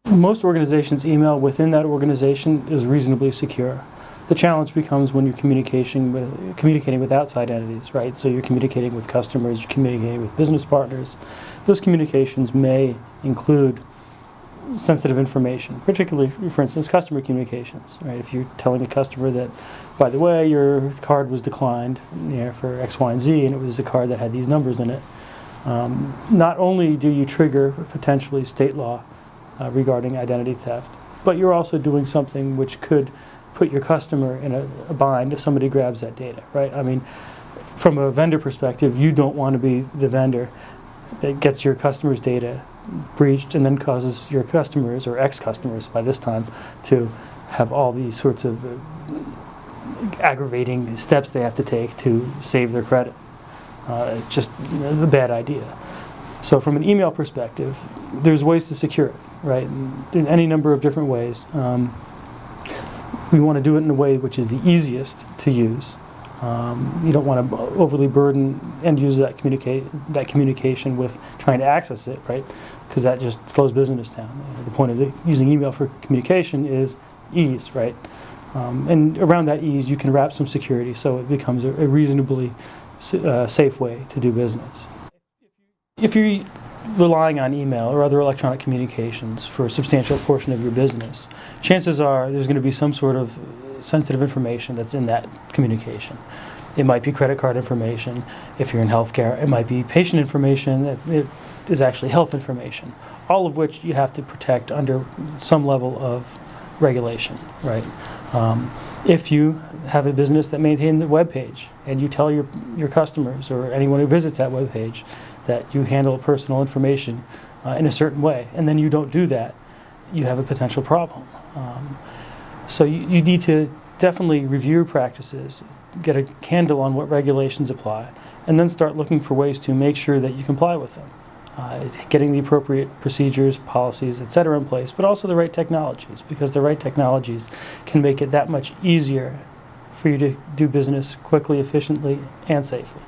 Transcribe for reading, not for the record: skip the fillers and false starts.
Most organizations' email within that organization is reasonably secure. The challenge becomes when you're communicating with outside entities, right? So you're communicating with customers, you're communicating with business partners. Those communications may include sensitive information, particularly, for instance, customer communications, right? If you're telling a customer that, by the way, your card was declined, for X, Y, and Z, and it was a card that had these numbers in it, not only do you trigger potentially state law regarding identity theft, but you're also doing something which could put your customer in a bind if somebody grabs that data, right? I mean, from a vendor perspective, you don't want to be the vendor that gets your customers' data breached and then causes your customers, or ex-customers by this time, to have all these sorts of aggravating steps they have to take to save their credit. It's just a bad idea. So from an email perspective, there's ways to secure it, right? In any number of different ways. We want to do it in a way which is the easiest to use. You don't want to overly burden end users that communication with trying to access it, right? Because that just slows business down. The point of using email for communication is ease, right? And around that ease, you can wrap some security so it becomes a reasonably safe way to do business. If you're relying on email or other electronic communications for a substantial portion of your business, chances are there's going to be some sort of sensitive information that's in that communication. It might be credit card information. If you're in healthcare, it might be patient information that it is actually health information, all of which you have to protect under some level of regulation, right? If you have a business that maintains a web page and you tell your customers or anyone who visits that web page that you handle personal information in a certain way, and then you don't do that, you have a potential problem. So you need to definitely review your practices, get a handle on what regulations apply, and then start looking for ways to make sure that you comply with them. Getting the appropriate procedures, policies, etc. in place, but also the right technologies, because the right technologies can make it that much easier for you to do business quickly, efficiently, and safely.